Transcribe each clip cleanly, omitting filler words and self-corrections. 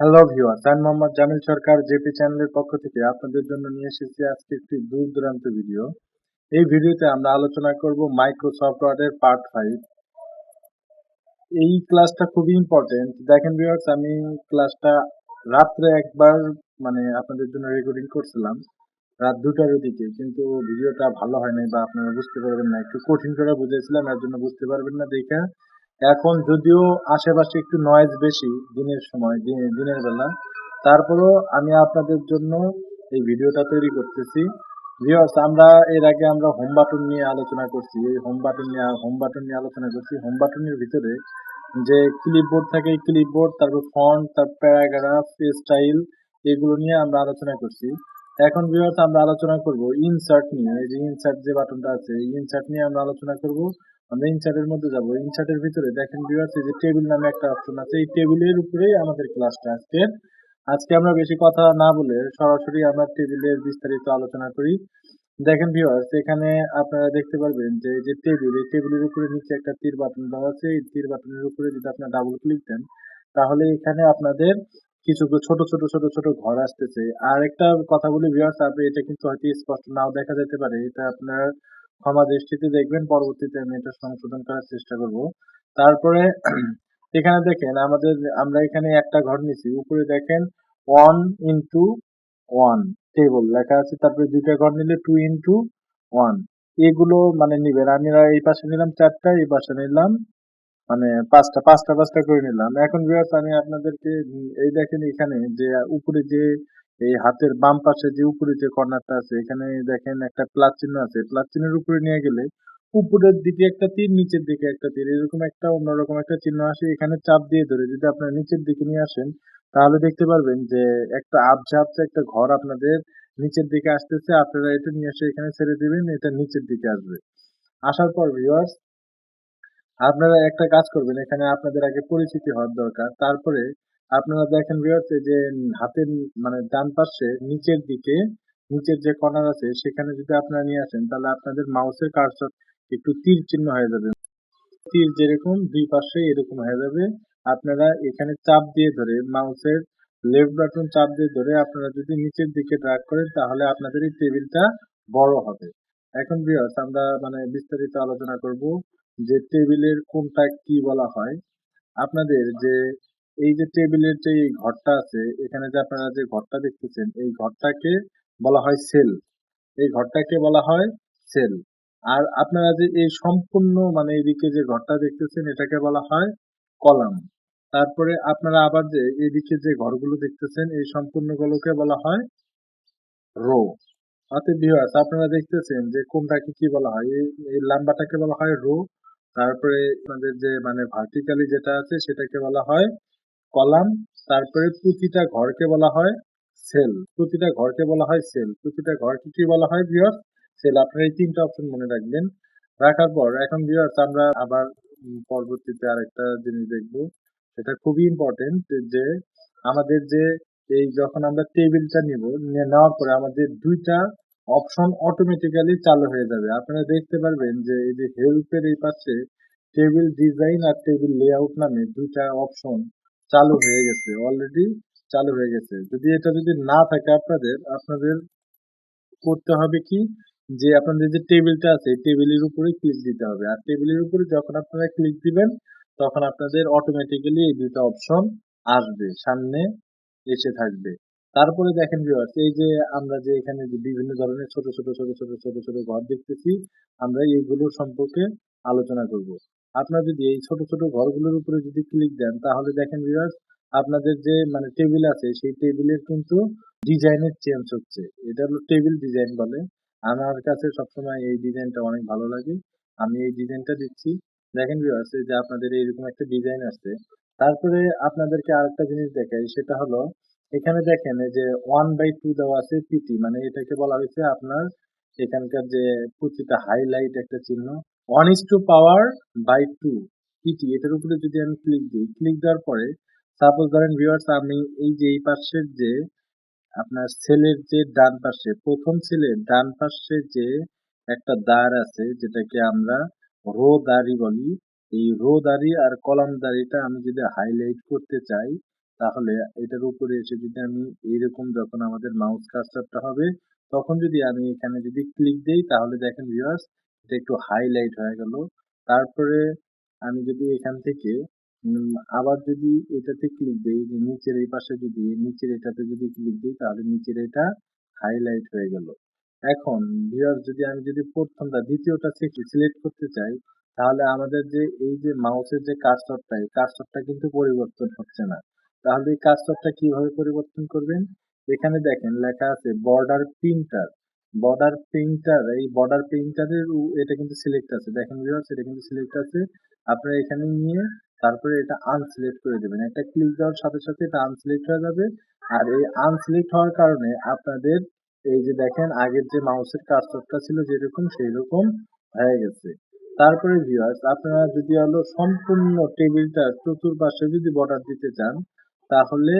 Hello viewers, আমি মোহাম্মদ জামিল সরকার JP চ্যানেলের পক্ষ থেকে আপনাদের জন্য নিয়ে এসেছি আজকে একটি দূর দূরান্ত ভিডিও। এই ভিডিওতে আমরা আলোচনা করব মাইক্রোসফট ওয়ার্ডের পার্ট 5। এই ক্লাসটা খুবই ইম্পর্টেন্ট। দেখেন ভিউয়ার্স, আমি ক্লাসটা রাত্রে একবার আপনাদের জন্য রেকর্ডিং করছিলাম রাত 2টার দিকে, কিন্তু ভিডিওটা ভালো হয় নাই বা আপনারা বুঝতে পারবেন না, একটু কঠিন করে বুঝেছিলাম, এর জন্য বুঝতে পারবেন না দেখা। এখন যদিও আশেপাশে একটু নয়েজ বেশি দিনের সময়, দিনের বেলা, তারপরেও আমি আপনাদের জন্য এই ভিডিওটা তৈরি করতেছি। ভিউয়ার্স, আমরা এর আগে হোম বাটন নিয়ে আলোচনা করছি। এই হোম বাটন নিয়ে আলোচনা করছি। হোম বাটনের ভিতরে যে ক্লিপবোর্ড থাকে, এই ক্লিপবোর্ড, তারপর ফন্ট, তারপর প্যারাগ্রাফ, স্টাইল, এগুলো নিয়ে আমরা আলোচনা করছি। এখন ভিউয়ার্স, আমরা আলোচনা করব ইনসার্ট নিয়ে। এই যে ইনসার্ট যে বাটনটা আছে, এই ইনসার্ট নিয়ে আমরা আলোচনা করব। আমরা ইনসার্টের মধ্যে যাব। ইনসার্টের ভিতরে দেখেন ভিউয়ার্স, এই যে টেবিল নামে একটা অপশন আছে, এই টেবিলের উপরেই আমাদের ক্লাসটা আজকে আমরা বেশি কথা না বলে সরাসরি আমরা টেবিলের বিস্তারিত আলোচনা করি। দেখেন ভিউয়ার্স, এখানে আপনারা দেখতে পারবেন যে এই যে টেবিল, এই টেবিলের উপরে নিচে একটা তীর বাটন দেওয়া আছে। এই তীর বাটনের উপরে যদি আপনারা ডাবল ক্লিক দেন, তাহলে এখানে আপনাদের কিছু ছোট ছোট ছোট ছোট ঘর আসতেছে। আর একটা কথা বলি ভিউয়ার্স, আপনি এটা কিন্তু হয়তো স্পষ্ট নাও দেখা যেতে পারে, এটা আপনার ক্ষমা দৃষ্টিতে দেখবেন, পরবর্তীতে আমি এটা সংশোধন করার চেষ্টা করব। তারপরে এখানে দেখেন আমরা এখানে একটা ঘর নিছি, উপরে দেখেন 1 into 1 টেবল লেখা আছে, তারপরে দুইটা ঘর নিলে 2 into 1 এগুলো নিবেন। আমি এই পাশে নিলাম 4টা, এই পাশে নিলাম পাঁচটা পাঁচটা পাঁচটা করে নিলাম। এখন ভিউয়ার্স, আমি আপনাদেরকে এই দেখেন এখানে যে উপরে যে এই হাতের বাম পাশে যে উপরে যে কর্নারটা আছে, এখানে দেখেন একটা প্লাস চিহ্ন আছে। প্লাস চিহ্নের উপরে নিয়ে গেলে উপরের দিকে একটা তীর, নিচের দিকে একটা তীর, এরকম একটা অন্যরকম একটা চিহ্ন আসে। এখানে চাপ দিয়ে ধরে যদি আপনারা নিচের দিকে নিয়ে আসেন, তাহলে দেখতে পারবেন যে একটা আবঝা আবঝা একটা ঘর আপনাদের নিচের দিকে আসতেছে। আপনারা এটা নিয়ে এসে এখানে ছেড়ে দিবেন, এটা নিচের দিকে আসবে। আসার পর ভিউয়ার্স, আপনারা একটা কাজ করবেন, এখানে আপনাদের আগে পরিচিতি হওয়ার দরকার। তারপরে আপনারা দেখেন ভিউয়ার্স, এই যে হাতের ডান পাশে নিচের দিকে, নিচের যে কর্নার আছে, সেখানে যদি আপনারা নিয়ে আসেন, তাহলে আপনাদের মাউসের কার্সর একটু তীর চিহ্ন হয়ে যাবে। তীর যেরকম দুই পাশে এরকম হয়ে যাবে। আপনারা এখানে চাপ দিয়ে ধরে মাউসের লেফট বাটন চাপ দিয়ে ধরে আপনারা যদি নিচের দিকে ড্র্যাগ করেন, তাহলে আপনাদের এই টেবিলটা বড় হবে। এখন ভিউয়ার্স, আমরা বিস্তারিত আলোচনা করব যে টেবিলের কোনটা কি বলা হয়। আপনাদের যে এই যে টেবিলের যে এই ঘরটা আছে, এখানে যে আপনারা যে ঘরটা দেখতেছেন, এই ঘরটাকে বলা হয় সেল। এই ঘরটাকে বলা হয় সেল। আর আপনারা যে এই সম্পূর্ণ এইদিকে যে ঘরটা দেখতেছেন, এটাকে বলা হয় কলাম। তারপরে আপনারা আবার যে এদিকে যে ঘরগুলো দেখতেছেন, এই সম্পূর্ণগুলোকে বলা হয় রো। অতএব ভিউয়ার্স, আপনারা দেখতেছেন যে কোনটাকে কি বলা হয়। এই লাম্বাটাকে বলা হয় রো। তারপরে আপনাদের যে ভার্টিক্যালি যেটা আছে, সেটাকে বলা হয় কলাম। তারপরে প্রতিটা ঘরকে বলা হয় সেল। প্রতিটা ঘরকে বলা হয় সেল। প্রতিটা ঘরকে কি বলা হয় ভিউয়ার্স? সেল। আপনারা এই 3টা অপশন মনে রাখবেন। রাখার পর এখন ভিউয়ার্স, আমরা আবার পরবর্তীতে আরেকটা জিনিস দেখব। সেটা খুবই ইম্পর্টেন্ট যে আমাদের যে এই যখন আমরা টেবিলটা নিব, নেওয়ার পরে আমাদের 2টা অপশন অটোমেটিক্যালি চালু হয়ে যাবে। আপনারা দেখতে পারবেন যে এই যে হেল্পের এই পাশে টেবিল ডিজাইন আর টেবিল লেআউট নামে 2টা অপশন চালু হয়ে গেছে, অলরেডি চালু হয়ে গেছে। যদি না থাকে আপনাদের আপনাদের করতে হবে কি, যে আপনাদের যে টেবিলটা আছে, এই টেবিলের উপরে ক্লিক দিতে হবে। আর টেবিলের উপরে যখন আপনারা ক্লিক দিবেন, তখন আপনাদের অটোমেটিক্যালি এই 2টা অপশন আসবে, সামনে এসে থাকবে। তারপরে দেখেন ভিউয়ার্স, এই যে আমরা যে এখানে যে বিভিন্ন ধরনের ছোট ছোট ছোট ছোট ছোট ছোট ঘর দেখতেছি, আমরা এইগুলোর সম্পর্কে আলোচনা করব। আপনারা যদি এই ছোট ছোট ঘরগুলোর উপরে যদি ক্লিক দেন, তাহলে দেখেন ভিউয়ার্স, আপনাদের যে টেবিল আছে, সেই টেবিলের কিন্তু ডিজাইনের চেঞ্জ হচ্ছে। এটা হলো টেবিল ডিজাইন বলে। আমার কাছে সবসময় এই ডিজাইনটা অনেক ভালো লাগে। আমি এই ডিজাইনটা দিচ্ছি। দেখেন ভিউয়ার্স, এই যে আপনাদের এইরকম একটা ডিজাইন আছে। তারপরে আপনাদেরকে আরেকটা জিনিস দেখাই, সেটা হলো এখানে দেখেন এই যে 1/2 দেওয়া আছে পিটি, এটাকে বলা হয়েছে আপনার এখানকার যে প্রতিটা হাইলাইট একটা চিহ্ন। 1:power/2 পিটি, এটার উপরে যদি আমি ক্লিক দিই, ক্লিক দেওয়ার পরে সাপোজ ধরেন ভিউয়ার্স, আমি এই যে এই পাশের যে আপনার সেলের যে ডান পাশে, প্রথম সেলের ডান পাশে যে একটা দাঁড় আছে, যেটাকে আমরা রো দাঁড়ি বলি, এই রো দাঁড়ি আর কলাম দাঁড়িটা আমি যদি হাইলাইট করতে চাই, তাহলে এটার উপরে এসে যদি আমি এইরকম যখন আমাদের মাউস কার্সারটা হবে তখন যদি আমি এখানে যদি ক্লিক দেই তাহলে দেখেন ভিউয়ার্স এটা একটু হাইলাইট হয়ে গেল। তারপরে আমি যদি এখান থেকে আবার যদি এটাতে ক্লিক দেই যে নিচের এই পাশে যদি নিচের এটাতে যদি ক্লিক দিই তাহলে নিচের এটা হাইলাইট হয়ে গেল। এখন ভিউয়ার্স যদি আমি যদি প্রথমটা দ্বিতীয়টা সিলেক্ট করতে চাই তাহলে আমাদের যে এই যে মাউসের যে কার্সরটা এই কার্সরটা কিন্তু পরিবর্তন হচ্ছে না। তাহলে এই কার্সরটা কিভাবে পরিবর্তন করবেন? এখানে দেখেন লেখা আছে বর্ডার প্রিন্টার। এই বর্ডার প্রিন্টারের এটা কিন্তু সিলেক্ট আছে। দেখেন ভিউয়ার্স এটা কিন্তু সিলেক্ট আছে। আপনারা এখানে নিয়ে তারপরে এটা আনসিলেক্ট করে দেবেন। একটা ক্লিক দেওয়ার সাথে সাথে এটা আনসিলেক্ট হয়ে যাবে। আর এই আনসিলেক্ট হওয়ার কারণে আপনাদের এই যে দেখেন আগের যে মাউসের কার্সরটা ছিল যেরকম সেই রকম হয়ে গেছে। তারপরে ভিউয়ার্স আপনারা যদি হলো সম্পূর্ণ টেবিলটার চতুর্পাশে যদি বর্ডার দিতে চান তাহলে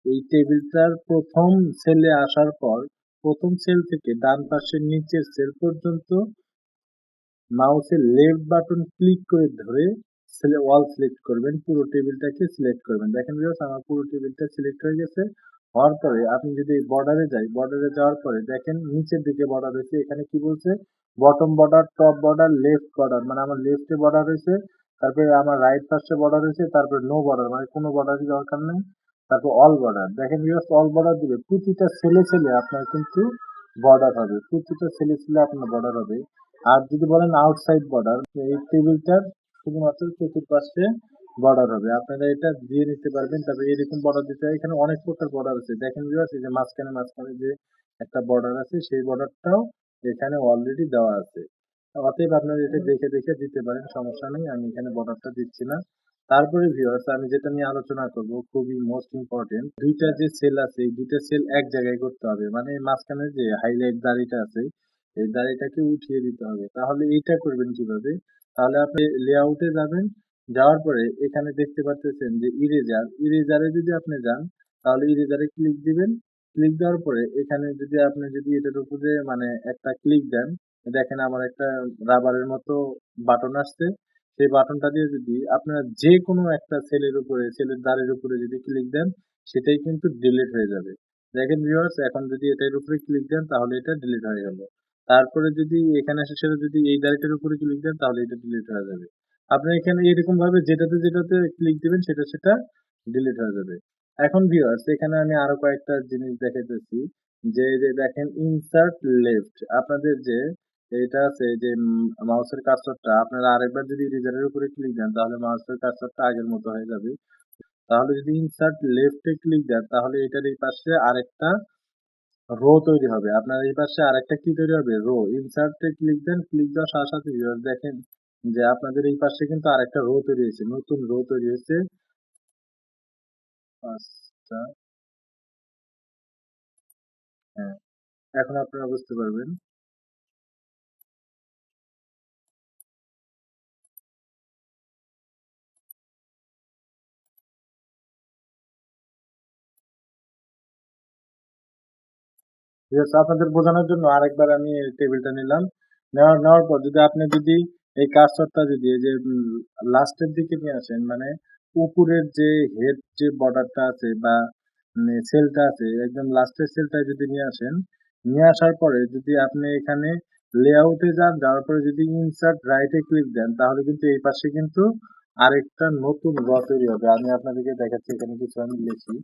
এই টেবিলটার প্রথম সেলে আসার পর প্রথম সেল থেকে ডান পাশের নিচের সেল পর্যন্ত মাউসের লেফট বাটন ক্লিক করে ধরে অল সিলেক্ট করবেন, পুরো টেবিলটাকে সিলেক্ট করবেন। দেখেন ভিউয়ার্স আমার পুরো টেবিলটা সিলেক্ট হয়ে গেছে। হওয়ার পরে আপনি যদি বর্ডারে যাই, বর্ডারে যাওয়ার পরে দেখেন নিচের দিকে বর্ডার রয়েছে। এখানে কি বলছে? Bottom border, top border, left border, মানে আমার লেফটে বর্ডার রয়েছে, তারপরে আমার রাইট পাশে বর্ডার রয়েছে, তারপরে নো বর্ডার মানে কোনো বর্ডারই দরকার নেই। তারপর অল বর্ডার। দেখেন ভিউয়ার্স অল বর্ডার দিলে প্রতিটা সেলে আপনার কিন্তু বর্ডার হবে। প্রতিটা সেলে আপনার বর্ডার হবে। আর যদি বলেন আউটসাইড বর্ডার, এই টেবিলটার শুধুমাত্র চতুর্পাশে বর্ডার হবে। আপনারা এটা দিয়ে নিতে পারবেন। তারপরে এরকম বর্ডার দিতে হয়। এখানে অনেক প্রকার বর্ডার আছে। দেখেন ভিউয়ার্স এই যে মাঝখানে যে একটা বর্ডার আছে সেই বর্ডারটাও এখানে অলরেডি দেওয়া আছে। অতএব আপনারা এটা দেখে দেখে দিতে পারেন, সমস্যা নেই। আমি এখানে বর্ডারটা দিচ্ছি না। তারপরে ভিউয়ার্স আমি যেটা নিয়ে আলোচনা করব খুবই মোস্ট ইম্পর্টেন্ট, দুইটা যে সেল আছে এই দুইটা সেল এক জায়গায় করতে হবে। মানে মাঝখানে যে হাইলাইট দাড়িটা আছে এই দাড়িটাকে উঠিয়ে দিতে হবে। তাহলে এইটা করবেন কিভাবে? তাহলে আপনি লেআউটে যাবেন, যাওয়ার পরে এখানে দেখতে পারতেছেন যে ইরেজারে যদি আপনি যান তাহলে ইরেজারে ক্লিক দিবেন। ক্লিক দেওয়ার পরে এখানে যদি আপনি যদি এটার উপরে মানে একটা ক্লিক দেন, দেখেন আমার একটা রাবারের মতো বাটন আসছে। সেই বাটনটা দিয়ে যদি আপনারা যে কোনো একটা সেলের উপরে সেলের দাঁড়ের উপরে যদি ক্লিক দেন সেটাই কিন্তু ডিলিট হয়ে যাবে। দেখেন ভিউয়ার্স এখন যদি এটার উপরে ক্লিক দেন তাহলে এটা ডিলিট হয়ে গেল। তারপরে যদি এখানে এসে সেটা যদি এই দাড়িটার উপরে ক্লিক দেন তাহলে এটা ডিলিট হয়ে যাবে। আপনি এখানে এরকম ভাবে যেটাতে ক্লিক দিবেন সেটা ডিলিট হয়ে যাবে। এখন ভিউয়ার্স এখানে আমি আরো কয়েকটা জিনিস দেখাইতেছি। যে দেখেন ইনসার্ট লেফট, আপনাদের যে এটা আছে যে মাউসের কার্সরটা আপনারা আরেকবার যদি ইরেজারের উপরে ক্লিক দেন তাহলে মাউসের কার্সরটা আগের মতো হয়ে যাবে। তাহলে যদি ইনসার্ট লেফটে ক্লিক দেন তাহলে এটার এই পাশে আরেকটা রো তৈরি হবে। আপনার এই পাশে আরেকটা কি তৈরি হবে? রো। ইনসার্টে ক্লিক দেন, ক্লিক দেওয়ার সাথে সাথে ভিউয়ার্স দেখেন যে আপনাদের এই পাশে কিন্তু আরেকটা রো তৈরি হয়েছে, নতুন রো তৈরি হয়েছে 5টা। হ্যাঁ, এখন আপনারা বুঝতে পারবেন। ঠিক আছে, আপনাদের বোঝানোর জন্য আরেকবার আমি এই টেবিলটা নিলাম। নেওয়ার পর যদি আপনি যদি এই কার্সরটা যদি এই যে লাস্টের দিকে নিয়ে আসেন, মানে উপরের যে হেড যে বর্ডারটা আছে বা সেলটা আছে একদম লাস্টের সেলটায় যদি নিয়ে আসেন, নিয়ে আসার পরে যদি আপনি এখানে লেআউটে যান, যাওয়ার পরে যদি ইনসার্ট রাইটে ক্লিক দেন তাহলে কিন্তু এই পাশে কিন্তু আরেকটা নতুন র তৈরি হবে। আমি আপনাদেরকে দেখাচ্ছি, এখানে কিছু আমি লিখি,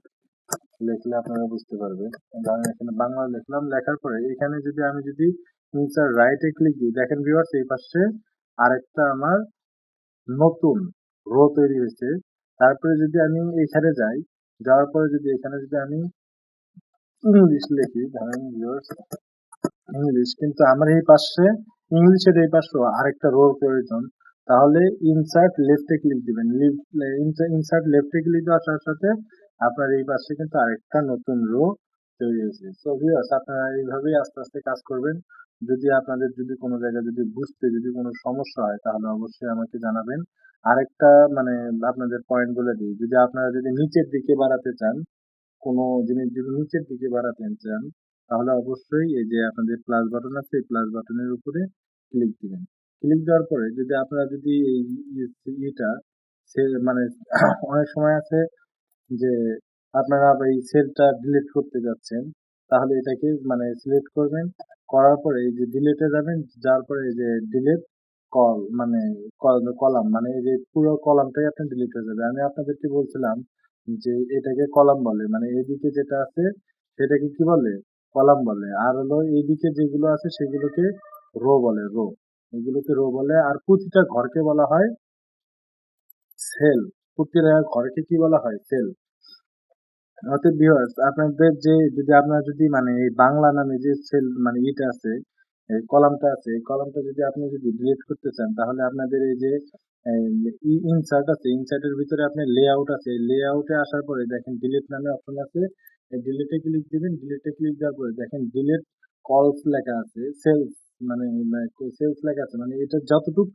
লিখলে আপনারা বুঝতে পারবেন। ধরেন এখানে বাংলা লিখলাম, লেখার পরে এখানে যদি আমি যদি ইনসার্ট রাইটে ক্লিক দিই দেখেন ভিউয়ার্স এই পাশে আরেকটা আমার নতুন রো তৈরি হয়েছে। তারপরে যদি আমি এখানে যাই, যাওয়ার পরে যদি এখানে যদি আমি ইংলিশ লিখি, ধরেন ভিউয়ার্স ইংলিশ, কিন্তু আমার এই পাশে ইংলিশের এই পাশেও আরেকটা রোর প্রয়োজন। তাহলে ইনসার্ট লেফটে ক্লিক দিবেন। ইনসার্ট লেফটে ক্লিক দেওয়ার সাথে সাথে আপনার এই পাশে কিন্তু আরেকটা নতুন রো তৈরি হয়েছে। সো ভিউয়ার্স আপনারা এইভাবেই আস্তে আস্তে কাজ করবেন। যদি আপনাদের যদি কোনো জায়গায় যদি বুঝতে যদি কোনো সমস্যা হয় তাহলে অবশ্যই আমাকে জানাবেন। আরেকটা মানে আপনাদের পয়েন্ট বলে দিই, যদি আপনারা যদি নিচের দিকে বাড়াতে চান, কোনো জিনিস যদি নিচের দিকে বাড়াতে চান তাহলে অবশ্যই এই যে আপনাদের প্লাস বাটন আছে এই প্লাস বাটনের উপরে ক্লিক দিবেন। ক্লিক দেওয়ার পরে যদি আপনারা যদি এই ইটা সে মানে অনেক সময় আছে যে আপনারা এই সেলটা ডিলিট করতে যাচ্ছেন, তাহলে এটাকে মানে সিলেক্ট করবেন, করার পরে এই যে ডিলিটে যাবেন, যাওয়ার পরে এই যে ডিলিট কল মানে কলাম মানে এই যে পুরো কলামটাই আপনার ডিলিট হয়ে যাবে। আমি আপনাদেরকে বলছিলাম যে এটাকে কলাম বলে, মানে এইদিকে যেটা আছে সেটাকে কি বলে, কলাম বলে, আর হলো এইদিকে যেগুলো আছে সেগুলোকে রো বলে, রো, এগুলোকে রো বলে। আর প্রতিটা ঘরকে বলা হয় সেল, প্রতিটা ঘরকে কি বলা হয়, সেল। অতএব ভিউয়ার্স, আপনাদের যে যদি আপনারা যদি মানে এই বাংলা নামে যে সেল মানে ইটা আছে, এই কলামটা আছে, এই কলামটা যদি আপনি যদি ডিলিট করতে চান, তাহলে আপনাদের এই যে ইনসার্ট আছে, ইনসার্টের ভিতরে আপনার লেআউট আছে, লেআউটে আসার পরে দেখেন ডিলিট নামে অপশন আছে, এই ডিলিটে ক্লিক দিবেন, ডিলিটে ক্লিক দেওয়ার পরে দেখেন ডিলিট কলস লেখা আছে, সেলস মানে সেলস লেখা আছে, মানে এটা যতটুক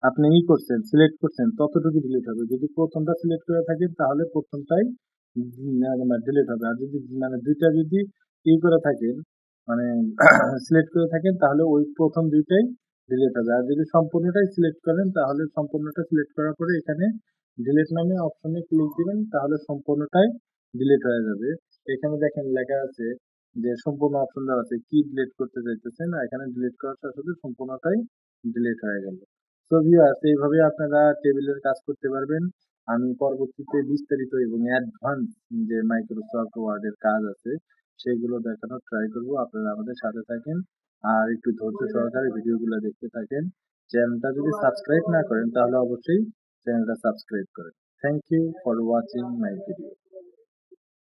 আপনি করছেন সিলেক্ট করছেন ততটুকুই ডিলিট হবে। যদি প্রথমটা সিলেক্ট করে থাকেন তাহলে প্রথমটাই ডিলিট হবে। আর যদি মানে দুইটা যদি করে থাকেন মানে সিলেক্ট করে থাকেন তাহলে ওই প্রথম দুইটাই ডিলিট হবে। আর যদি সম্পূর্ণটাই সিলেক্ট করেন তাহলে সম্পূর্ণটা সিলেক্ট করার পরে এখানে ডিলিট নামে অপশনে ক্লিক দিবেন, তাহলে সম্পূর্ণটাই ডিলিট হয়ে যাবে। এখানে দেখেন লেখা আছে যে সম্পূর্ণ অপশন দেওয়া আছে, কি ডিলিট করতে চাইতেছেন, এখানে ডিলিট করার সাথে সাথে সম্পূর্ণটাই ডিলিট হয়ে গেল। তো ভিউয়ার্স, এইভাবে আপনারা টেবিলের কাজ করতে পারবেন। আমি পরবর্তীতে বিস্তারিত এবং অ্যাডভান্স যে মাইক্রোসফট ওয়ার্ডের কাজ আছে সেগুলো দেখানোর ট্রাই করব। আপনারা আমাদের সাথে থাকেন আর একটু ধৈর্য সহকারে ভিডিওগুলো দেখতে থাকেন। চ্যানেলটা যদি সাবস্ক্রাইব না করেন তাহলে অবশ্যই চ্যানেলটা সাবস্ক্রাইব করেন। Thank you for watching my video.